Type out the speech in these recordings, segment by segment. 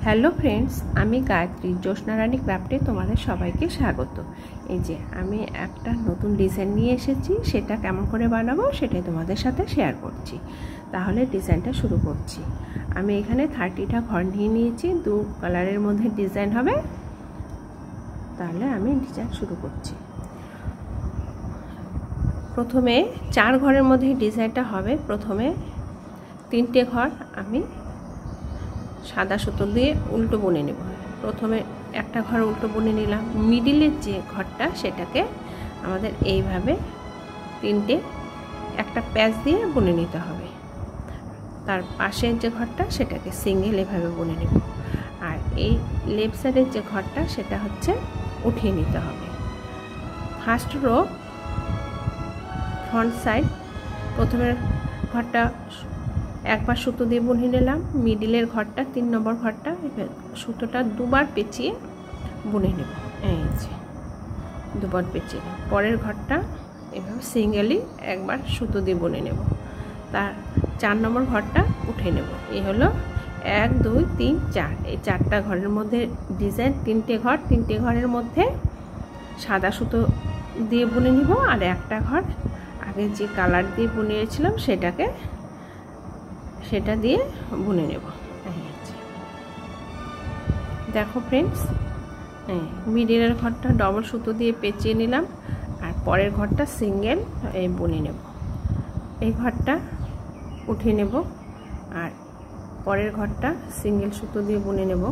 Hello friends, আমি গায়ত্রী জ্যোৎস্না রানী ক্রাফটে তোমাদের সবাইকে স্বাগত। এই যে আমি একটা নতুন ডিজাইন নিয়ে এসেছি, সেটা কেমন করে বানাবো সেটাই তোমাদের সাথে শেয়ার করছি। তাহলে ডিজাইনটা শুরু করছি। আমি এখানে 30টা ঘর নিয়ে নিয়েছি, 2 কালারের মধ্যে ডিজাইন হবে। তাহলে আমি ডিজাইন শুরু করছি। প্রথমে 4 ঘরের মধ্যে ডিজাইনটা হবে। প্রথমে 3টে ঘর আমি সাদা সুতো দিয়ে উল্টো বুনে নেব। প্রথমে একটা ঘর উল্টো বুনে নিলাম, মিডিলের যে ঘরটা সেটাকে আমাদের এইভাবে 3টে একটা প্যাচ দিয়ে বুনে নিতে হবে। তার পাশের যে ঘরটা সেটাকে সিঙ্গেল এভাবে বুনে নেব। আর এই লেফট সাইডের যে ঘরটা সেটা হচ্ছে উঠিয়ে নিতে হবে। ফার্স্ট রো ফ্রন্ট সাইড, প্রথমের ঘরটা একবার সুতো দিয়ে বুনে নিলাম, মিডিলের ঘরটা 3 নম্বর ঘরটা সুতোটা দুবার পেঁচিয়ে বুনে নেব। এই যে দুবার পেঁচিয়ে, পরের ঘরটা এভাবে সিঙ্গেলি একবার সুতো দিয়ে বুনে নেব। তার 4 নম্বর ঘরটা উঠে নেব। এই হলো 1 2 3 4, এই 4টা ঘরের মধ্যে ডিজাইন। 3টে ঘরের মধ্যে সাদা সুতো দিয়ে বুনে নিব, আর একটা ঘর আগে যে কালার দিয়ে বুনিয়েছিলাম সেটা দিয়ে বুনে নেব। দেখো ফ্রেন্ডস, মিডিলের ঘরটা ডবল সুতো দিয়ে পেঁচিয়ে নিলাম, আর পরের ঘরটা সিঙ্গেল বুনে নেব। এই ঘরটা উঠে নেব, আর পরের ঘরটা সিঙ্গেল সুতো দিয়ে বুনে নেব।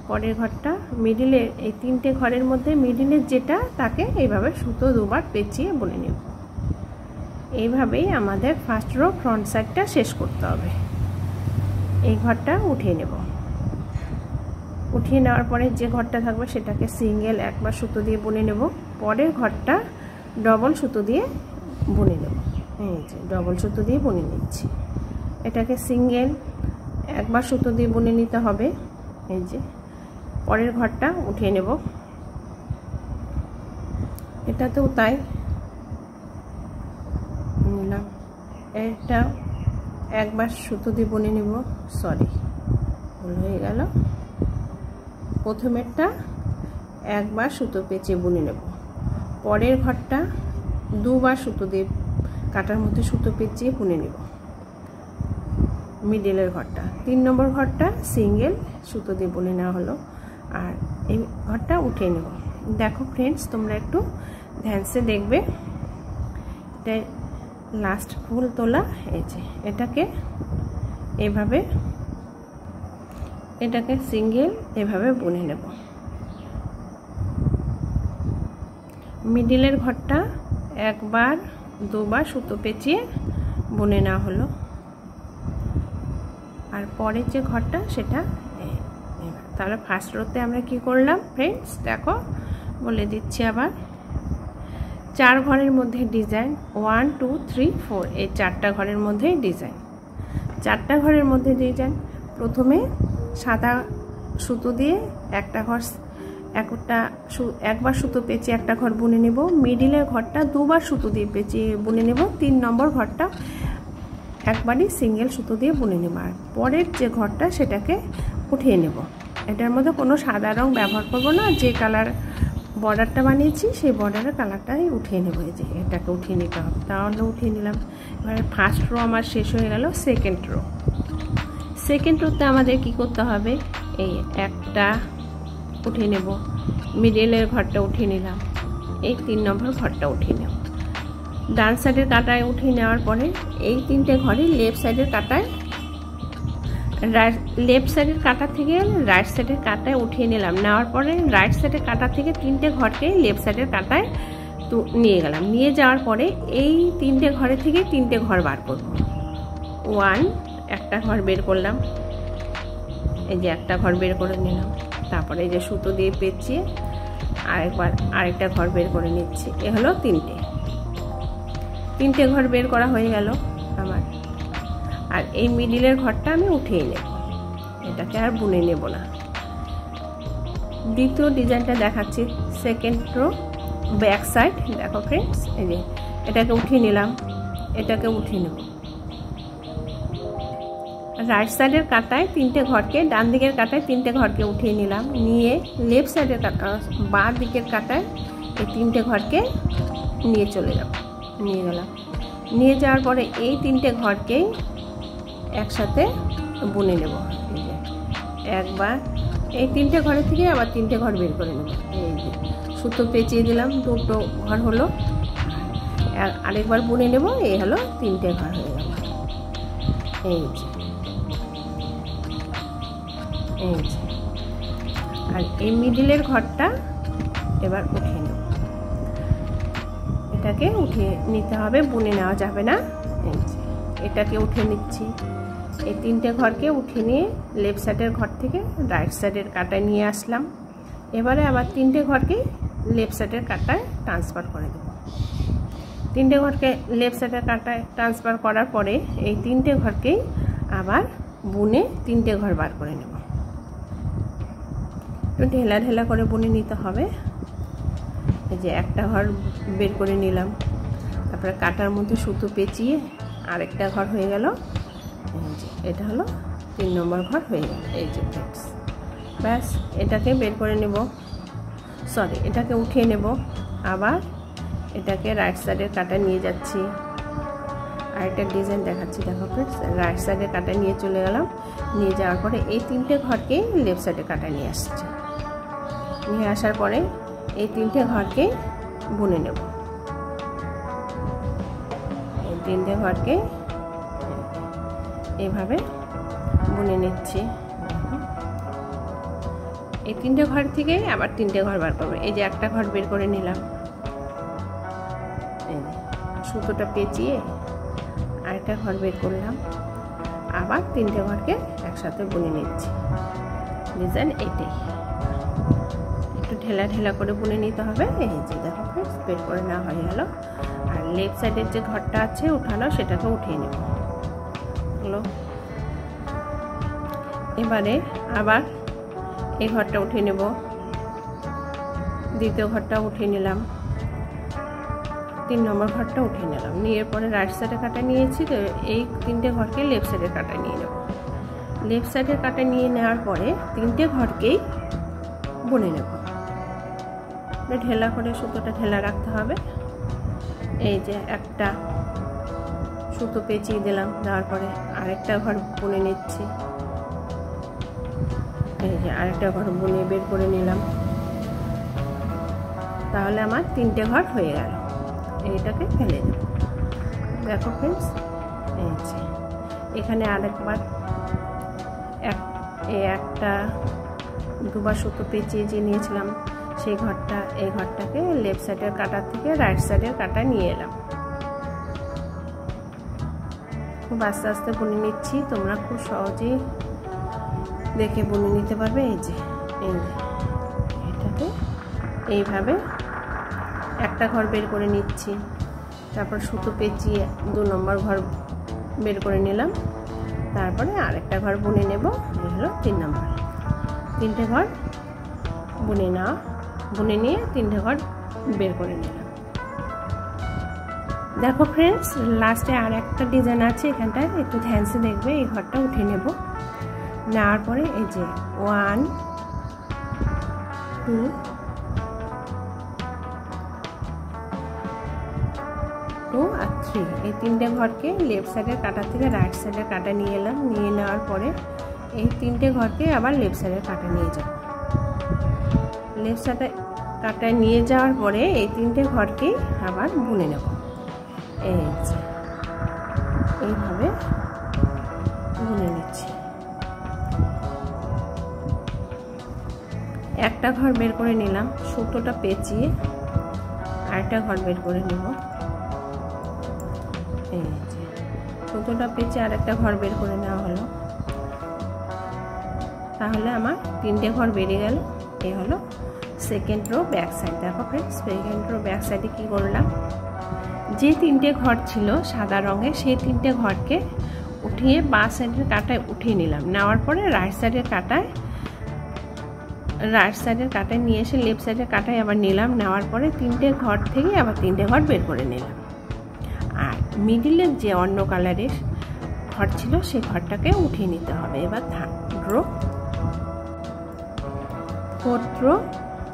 পরের ঘরটা মিডিলের, এই 3টে ঘরের মধ্যে মিডিলের যেটা তাকে এইভাবে সুতো দুবার পেঁচিয়ে বুনে নেব। এইভাবেই আমাদের ফার্স্ট রো ফ্রন্ট সাইডটা শেষ করতে হবে। এই ঘরটা উঠিয়ে নেব। উঠিয়ে নেওয়ার পরে যে ঘরটা থাকবে সেটাকে সিঙ্গেল একবার সুতো দিয়ে বুনে নেব। পরের ঘরটা ডবল সুতো দিয়ে বুনে নেব। এই যে ডবল সুতো দিয়ে বুনে নিচ্ছি। এটাকে সিঙ্গেল একবার সুতো দিয়ে বুনে নিতে হবে। এই যে পরের ঘরটা উঠিয়ে নেব। এটাতেও তাই নিলাম, এটা একবার সুতো দিয়ে বুনে নেব। সরি, ভুল হয়ে গেল। প্রথমেরটা একবার সুতো পেঁচিয়ে বুনে নেব, পরের ঘরটা দুবার সুতো দিয়ে কাটার মধ্যে সুতো পেঁচিয়ে বুনে নেব। মিডিলের ঘরটা 3 নম্বর ঘরটা সিঙ্গেল সুতো দিয়ে বুনে নেওয়া হলো, আর এই ঘরটা উঠিয়ে নেব। দেখো ফ্রেন্ডস, তোমরা একটু ধ্যানসে দেখবে। এটা লাস্ট ফুল তোলা। এই যে এটাকে সিঙ্গেল এভাবে বুনে নেব। মিডিলের ঘরটা একবার দুবার সুতো পেঁচিয়ে বুনে নেওয়া হলো, আর পরের যে ঘরটা সেটা। তাহলে ফার্স্ট রোতে আমরা কি করলাম ফ্রেন্ডস, দেখো বলে দিচ্ছি আবার। 4 ঘরের মধ্যে ডিজাইন 1 2 3 4, এই 4টা ঘরের মধ্যে ডিজাইন। 4টা ঘরের মধ্যে ডিজাইন। প্রথমে সাদা সুতো দিয়ে একবার সুতো পেঁচিয়ে একটা ঘর বুনে নেব। মিডিলের ঘরটা দুবার সুতো দিয়ে পেঁচিয়ে বুনে নেব। 3 নম্বর ঘরটা একবারই সিঙ্গেল সুতো দিয়ে বুনে নেব, আর পরের যে ঘরটা সেটাকে উঠিয়ে নেব। এটার মধ্যে কোনো সাদা রং ব্যবহার করব না, যে কালার বর্ডারটা বানিয়েছি সেই বর্ডারের কালারটাই উঠিয়ে নেব। এই যে এটাকে উঠিয়ে নিতে হবে। তাহলে উঠিয়ে নিলাম। এবারে ফার্স্ট রো আমার শেষ হয়ে গেল। সেকেন্ড রোতে আমাদের কি করতে হবে, এই একটা উঠিয়ে নেব, মিডিলের ঘরটা উঠিয়ে নিলাম, এই 3 নম্বর ঘরটা উঠিয়ে নেব। ডান সাইডের কাটায় উঠিয়ে নেওয়ার পরে এই 3টে ঘরে লেফট সাইডের কাটা থেকে রাইট সাইডের কাটায় উঠিয়ে নিলাম। নেওয়ার পরে রাইট সাইডের কাটা থেকে 3টে ঘরকে লেফট সাইডের কাটায় নিয়ে গেলাম। নিয়ে যাওয়ার পরে এই 3টে ঘরে থেকে 3টে ঘর বার করব। 1 একটা ঘর বের করলাম, এই যে একটা ঘর বের করে নিলাম। তারপরে এই যে সুতো দিয়ে পেঁচিয়ে আরেকটা ঘর বের করে নিচ্ছি। এ হলো 3টে ঘর বের করা হয়ে গেল আমার। আর এই মিডিলের ঘরটা আমি উঠিয়ে নেব, এটাকে আর বুনে নেব না। দ্বিতীয় ডিজাইনটা দেখাচ্ছি, সেকেন্ড রো ব্যাক সাইড। দেখো ফ্রেন্ডস, এই যে এটাকে উঠিয়ে নিলাম, এটাকে উঠিয়ে নেব। রাইট সাইডের কাটায় 3টে ঘরকে, ডান দিকের কাটায় 3টে ঘরকে উঠিয়ে নিলাম, নিয়ে লেফট সাইডের কাটা বাঁ দিকের কাটায় এই 3টে ঘরকে নিয়ে গেলাম। নিয়ে যাওয়ার পরে এই 3টে ঘরকেই একসাথে বুনে নেব। একবার এই 3টে ঘরের থেকে আবার 3টে ঘর বের করে নেব। এই যে সুতো পেঁচিয়ে দিলাম, 2টো ঘর হলো, আরেকবার বুনে নেব। এই হলো 3টে ঘর হয়ে গেল। এই যে আর এই মিডিলের ঘরটা এবার উঠিয়ে নেব। এটাকে উঠিয়ে নিতে হবে, বুনে নেওয়া যাবে না। এই যে এটাকে উঠিয়ে নিচ্ছি। এই 3টে ঘরকে উঠিয়ে নিয়ে লেফট সাইডের ঘর থেকে রাইট সাইডের কাটায় নিয়ে আসলাম। এবারে আবার 3টে ঘরকে লেফট সাইডের কাটায় ট্রান্সফার করে দেব। 3টে ঘরকে লেফট সাইডের কাটায় ট্রান্সফার করার পরে এই 3টে ঘরকেই আবার বুনে 3টে ঘর বার করে নেব। একটু ঢেলা ঢেলা করে বুনে নিতে হবে। এই যে একটা ঘর বের করে নিলাম, তারপরে কাটার মধ্যে সুতো পেঁচিয়ে আরেকটা ঘর হয়ে গেল। এটা হলো 3 নম্বর ঘর হয়ে গেল। এই যে ফ্রেন্ডস, ব্যাস এটাকে বের করে নেব, সরি এটাকে উঠিয়ে নেব। আবার এটাকে রাইট সাইডের কাটা নিয়ে যাচ্ছি। আরেকটা ডিজাইন দেখাচ্ছি, দেখো ফ্রেন্ডস। রাইট সাইডের কাটা নিয়ে চলে গেলাম, নিয়ে যাওয়ার পরে এই 3টে ঘরকে লেফট সাইডের কাটা নিয়ে আসছে। নিয়ে আসার পরে এই 3টে ঘরকে বুনে নেব। এই 3টে ঘরকে এইভাবে বুনে নিচ্ছি। এই 3টে ঘর থেকে আবার 3টে ঘর বার করবো। এই যে একটা ঘর বের করে নিলাম, সুতোটা পেঁচিয়ে আরেকটা ঘর বের করলাম, আবার 3টে ঘরকে একসাথে বুনে নিচ্ছি। ডিজাইন এটাই, একটু ঢেলা ঢেলা করে বুনে নিতে হবে। এই যে দেখো ফ্রেন্ডস, বের করে নেওয়া হয়ে গেল। আর লেফট সাইডের যে ঘরটা আছে উঠানো, সেটাকে উঠিয়ে নেব। হলো, এবারে আবার এই ঘরটা উঠিয়ে নেব, দ্বিতীয় ঘরটা উঠিয়ে নিলাম, 3 নম্বর ঘরটা উঠিয়ে নিলাম। নিয়ে পরে রাইট সাইডে কাটা নিয়েছি, তো এই 3টে ঘরকে লেফট সাইডের কাটা নিয়ে নেব। লেফট সাইডের কাটা নিয়ে নেওয়ার পরে 3টে ঘরকেই বুনে নেব। ঢেলা করে সুতোটা ঢেলা রাখতে হবে। এই যে একটা সুতো পেঁচিয়ে দিলাম, দেওয়ার পরে আরেকটা ঘর বুনে নিচ্ছি। এই যে আরেকটা ঘর বুনে বের করে নিলাম, তাহলে আমার 3টে ঘর হয়ে গেল। এইটাকে ফেলে দেব। দেখো ফ্রেন্ডস, এই যে এখানে আরেকবার একটা 2বার সুতো পেঁচিয়ে যে নিয়েছিলাম সেই ঘরটা, এই ঘরটাকে লেফট সাইডের কাটা থেকে রাইট সাইডের কাটা নিয়ে এলাম। খুব আস্তে আস্তে বুনে নিচ্ছি, তোমরা খুব সহজেই দেখে বুনে নিতে পারবে। এই যে এটাকে এইভাবে একটা ঘর বের করে নিচ্ছি, তারপর সুতো পেঁচিয়ে 2 নম্বর ঘর বের করে নিলাম, তারপরে আরেকটা ঘর বুনে নেব। এই হলো 3 নম্বর। 3টে ঘর বুনে নিয়ে 3টে ঘর বের করে নিলাম। দেখো ফ্রেন্ডস, লাস্টে আর একটা ডিজাইন আছে, এখানটায় একটু ধ্যানসে দেখবে। এই ঘরটা উঠে নেব, নেওয়ার পরে এই যে 1 2 আর 3, এই 3টে ঘরকে লেফট সাইডের কাটা থেকে রাইট সাইডের কাটা নিয়ে এলাম। নিয়ে নেওয়ার পরে এই 3টে ঘরকে আবার লেফট সাইডের কাটা নিয়ে যাব। লেফট সাইডে কাটা নিয়ে যাওয়ার পরে এই 3টে ঘরকে আবার বুনে নেব। এই যে এইভাবে বুনে নিচ্ছি। একটা ঘর বের করে নিলাম, সুতোটা পেঁচিয়ে আরেকটা ঘর বের করে নেব। এই যে সুতোটা পেঁচিয়ে আরেকটা ঘর বের করে নেওয়া হলো, তাহলে আমার 3টে ঘর বেরিয়ে গেল। এই হলো সেকেন্ড রো ব্যাক সাইড। দেখো ফ্রেন্ডস, সেকেন্ড রো ব্যাক সাইডে কী করলাম, যে 3টে ঘর ছিল সাদা রঙের, সেই 3টে ঘরকে উঠিয়ে বাঁ সাইডের কাটায় উঠিয়ে নিলাম। নেওয়ার পরে রাইট সাইডের কাটায় নিয়ে এসে লেফট সাইডের কাটায় আবার নিলাম। নেওয়ার পরে 3টে ঘর থেকে আবার 3টে ঘর বের করে নিলাম। আর মিডিলের যে অন্য কালারের ঘর ছিল সেই ঘরটাকে উঠিয়ে নিতে হবে। এবার third row, fourth row,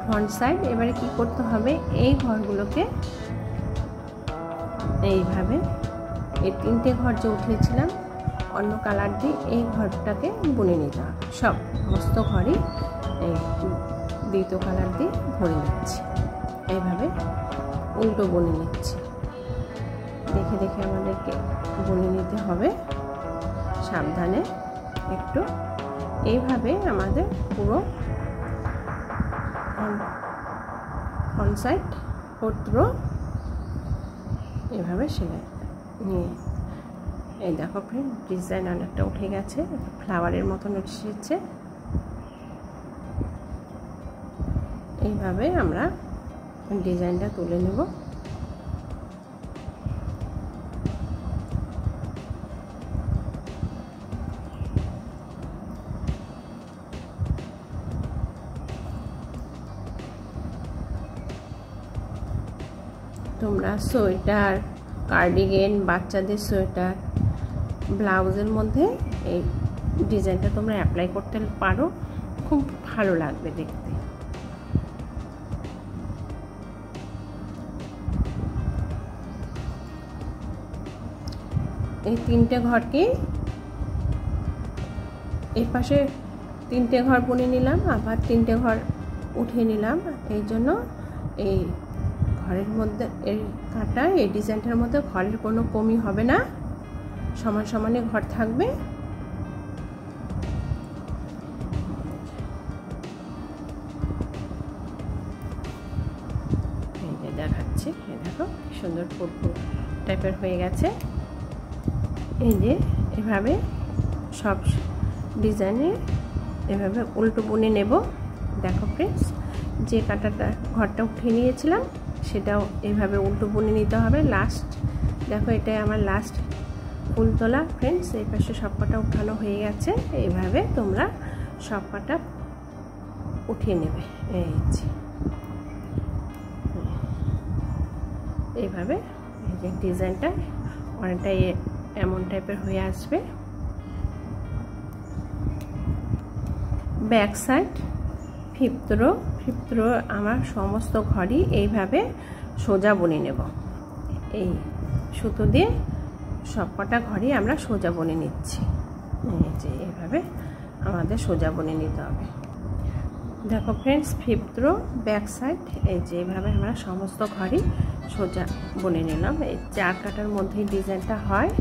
front side. এবারে কি করতে হবে, এই ঘরগুলোকে এইভাবে, এই 3টে ঘর যে উঠিয়েছিলাম অন্য কালার দিয়ে, এই ঘরটাকে বুনে নিতে হবে। সমস্ত ঘরই এই দ্বিতীয় কালার দিয়ে ভরে নিচ্ছি। এইভাবে উল্টো বুনে নিচ্ছি। দেখে দেখে আমাদেরকে বুনে নিতে হবে, সাবধানে একটু। এইভাবে আমাদের পুরো ফ্রন্ট সাইড, ফোর্থ রো এভাবে সেলাই নিয়ে, এই দেখো ফ্রেন্ড ডিজাইন অনেকটা উঠে গেছে, ফ্লাওয়ারের মতন এসেছে। এইভাবে আমরা ডিজাইনটা তুলে নেব। তোমরা সোয়েটার, কার্ডিগেন, বাচ্চাদের সোয়েটার, ব্লাউজের মধ্যে এই ডিজাইনটা তোমরা অ্যাপ্লাই করতে পারো, খুব ভালো লাগবে দেখতে। এই 3টে ঘরকে এই পাশে 3টে ঘর বুনে নিলাম, আবার 3টে ঘর উঠিয়ে নিলাম। এই জন্য এই ঘরের মধ্যে এই কাটা, এই ডিজাইনটার মধ্যে ঘরের কোনো কমি হবে না, সমান সমানে ঘর থাকবে। এই যে দেখাচ্ছি, এই দেখো সুন্দর ফুল টাইপের হয়ে গেছে। এই যে এভাবে সব ডিজাইনে এভাবে উল্টো বুনে নেব। দেখো ফ্রেন্ডস, যে কাটাটা ঘরটা উঠিয়ে নিয়েছিলাম সেটাও এভাবে উল্টো বুনে নিতে হবে। লাস্ট দেখো, এটাই আমার লাস্ট ফুল তোলা ফ্রেন্ডস। এই পাশে সব কটা উঠানো হয়ে গেছে। এইভাবে তোমরা সব কটা উঠিয়ে নেবে। এই যে এইভাবে এই যে ডিজাইনটা অনেকটাই এমন টাইপের হয়ে আসবে। ব্যাক সাইড, ফিফথ রো আমার সমস্ত ঘরই এইভাবে সোজা বুনে নেব। এই সুতো দিয়ে সব কটা ঘরই আমরা সোজা বুনে নিচ্ছি। এই যে এইভাবে আমাদের সোজা বুনে নিতে হবে। দেখো friends, fifth row, back side, এই যে এইভাবে আমরা সমস্ত ঘরই সোজা বুনে নিলাম। এই 4 কাটার মধ্যেই ডিজাইনটা হয়।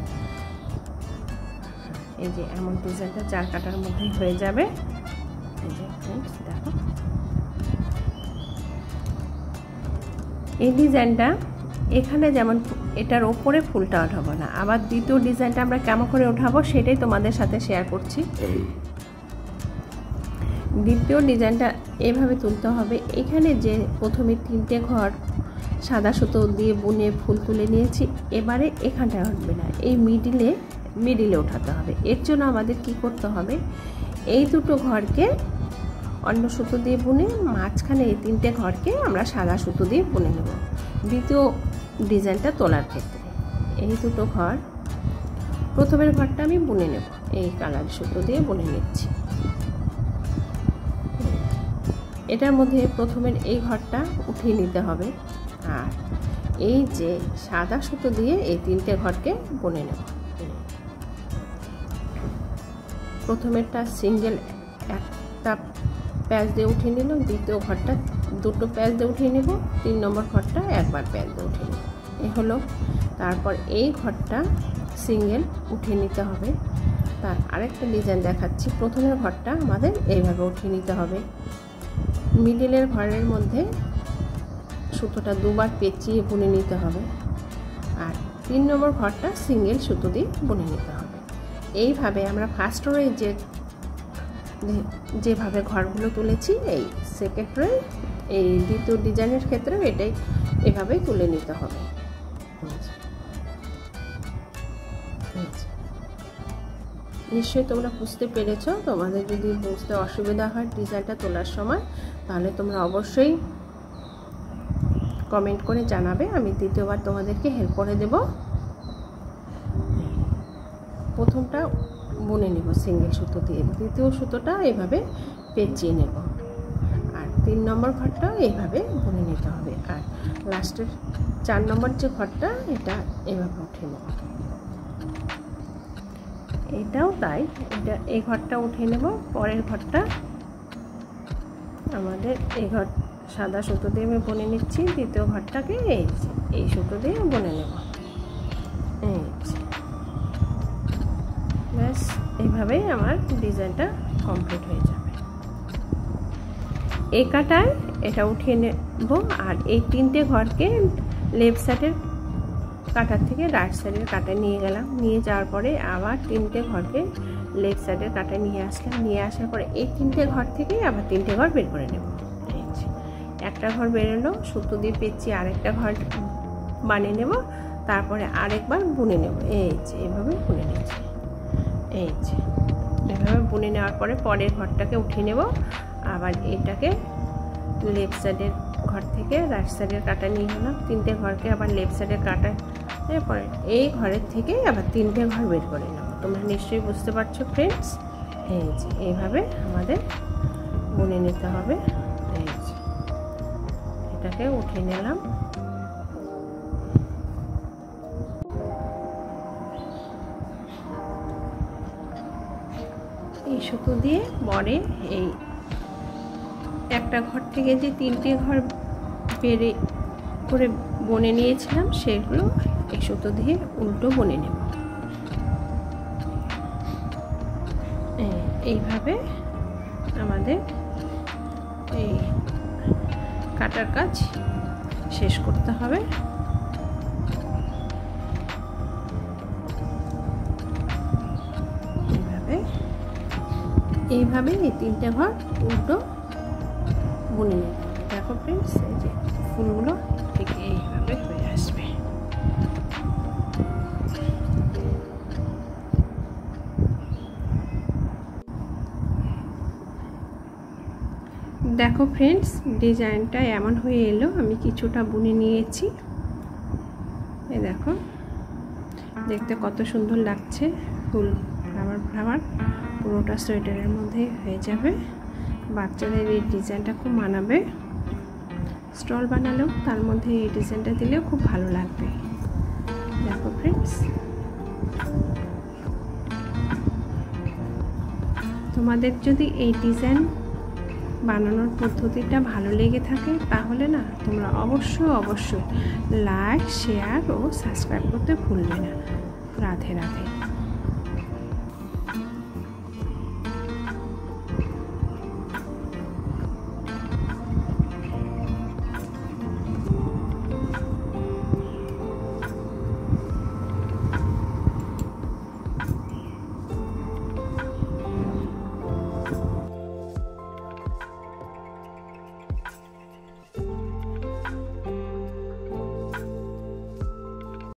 এই যে এমন ডিজাইনটা 4 কাটার মধ্যেই হয়ে যাবে। এই যে ফ্রেন্ডস দেখো, এই ডিজাইনটা এখানে যেমন এটার ওপরে ফুলটা ওঠাবো না, আবার দ্বিতীয় ডিজাইনটা আমরা কেমন করে ওঠাবো সেটাই তোমাদের সাথে শেয়ার করছি। দ্বিতীয় ডিজাইনটা এইভাবে তুলতে হবে। এখানে যে প্রথমে 3টে ঘর সাদা সুতো দিয়ে বুনে ফুল তুলে নিয়েছি, এবারে এখানটা উঠবে না, এই মিডিলে ওঠাতে হবে। এর জন্য আমাদের কি করতে হবে, এই দুটো ঘরকে অন্য সুতো দিয়ে বুনে, মাঝখানে এই 3টে ঘরকে আমরা সাদা সুতো দিয়ে বুনে নেব দ্বিতীয় ডিজাইনটা তোলার ক্ষেত্রে। এই দুটো ঘর, প্রথমের ঘরটা আমি বুনে নেব, এই কালার সুতো দিয়ে বুনে নিচ্ছি। এটার মধ্যে প্রথমের এই ঘরটা উঠিয়ে নিতে হবে, আর এই যে সাদা সুতো দিয়ে এই 3টে ঘরকে বুনে নেব। প্রথমেরটা সিঙ্গেল একটা প্যাচ দিয়ে উঠিয়ে নিলাম, দ্বিতীয় ঘরটা 2টো প্যাচ দিয়ে উঠিয়ে নেব, 3 নম্বর ঘরটা একবার প্যাচ দিয়ে উঠিয়ে নেব। এই হলো। তারপর এই ঘরটা সিঙ্গেল উঠিয়ে নিতে হবে। তার আরেকটা ডিজাইন দেখাচ্ছি। প্রথমের ঘরটা আমাদের এইভাবে উঠিয়ে নিতে হবে। মিডিলের ঘরের মধ্যে সুতোটা 2বার পেঁচিয়ে বুনে নিতে হবে, আর 3 নম্বর ঘরটা সিঙ্গেল সুতো দিয়ে বুনে নিতে হবে। এইভাবে আমরা ফার্স্ট রোয়ে যেভাবে ঘরগুলো তুলেছি, এই সেকেন্ড রোয়ে এই দ্বিতীয় ডিজাইনের ক্ষেত্রে এটাই এভাবেই তুলে নিতে হবে। নিশ্চয়ই তোমরা বুঝতে পেরেছ। তোমাদের যদি বুঝতে অসুবিধা হয় ডিজাইনটা তোলার সময়, তাহলে তোমরা অবশ্যই কমেন্ট করে জানাবে, আমি দ্বিতীয়বার তোমাদেরকে হেল্প করে দেব। প্রথমটা বুনে নেব সিঙ্গেল সুতো দিয়ে, দ্বিতীয় সুতোটা এইভাবে পেঁচিয়ে নেব, আর 3 নম্বর ঘরটা এইভাবে বুনে নিতে হবে, আর লাস্টের 4 নম্বর যে ঘরটা এটা এইভাবে উঠে নেব। এটাও তাই, এই ঘরটা উঠে নেব। পরের ঘরটা আমাদের এই ঘর সাদা সুতো দিয়ে আমি বুনে নিচ্ছি, দ্বিতীয় ঘরটাকে এই সুতো দিয়ে বুনে নেব। ব্যাস, এইভাবেই আমার ডিজাইনটা কমপ্লিট হয়ে যাবে। এই কাটায় এটা উঠিয়ে নেব, আর এই 3টে ঘরকে লেফট সাইডের কাটার থেকে রাইট সাইডের কাটায় নিয়ে গেলাম, নিয়ে যাওয়ার পরে আবার 3টে ঘরকে লেফট সাইডের কাটায় নিয়ে আসলাম, নিয়ে আসার পরে এই 3টে ঘর থেকে আবার 3টে ঘর বের করে নেব। একটা ঘর বেরোলো, সুতো দিয়ে পেঁচিয়ে আরেকটা ঘর বানিয়ে নেব, তারপরে আরেকবার বুনে নেব। এইভাবে বুনে নিচ্ছি। এইভাবে বুনে নেওয়ার পরে পরের ঘরটাকে উঠিয়ে নেব, আবার এটাকে লেফট সাইডের ঘর থেকে রাইট সাইডের কাটা নিয়ে গেলাম, 3টে ঘরকে আবার লেফট সাইডের কাটা, এরপরে এই ঘরের থেকে আবার 3টে ঘর বের করে নেব। তোমরা নিশ্চয়ই বুঝতে পারছো ফ্রেন্ডস। এইভাবে আমাদের বুনে নিতে হবে। এটাকে উঠিয়ে নিলাম। এই সুতো দিয়ে পরে এই একটা ঘর থেকে যে 3টে ঘর বেরে করে বুনে নিয়েছিলাম সেগুলো এই সুতো দিয়ে উল্টো বুনে নেব। এইভাবে আমাদের এই কাটার কাজ শেষ করতে হবে। এইভাবে এই 3টে ঘর উল্টো বুনে নেব। দেখো ফ্রেন্ডস, এই যে ফুলগুলো ঠিক এইভাবে হয়ে আসবে। দেখো ফ্রেন্ডস, ডিজাইনটা এমন হয়ে এলো। আমি কিছুটা বুনে নিয়েছি, এই দেখো, দেখতে কত সুন্দর লাগছে। ফুল ফ্লাওয়ার পুরোটা সোয়েটারের মধ্যে হয়ে যাবে। বাচ্চাদের এই ডিজাইনটা খুব মানাবে, স্টল বানালেও তার মধ্যে এই ডিজাইনটা দিলেও খুব ভালো লাগবে। দেখো ফ্রেন্ডস, তোমাদের যদি এই ডিজাইন বানানোর পদ্ধতিটা ভালো লেগে থাকে তাহলে না তোমরা অবশ্যই লাইক, শেয়ার ও সাবস্ক্রাইব করতে ভুলবে না। রাধে রাধে।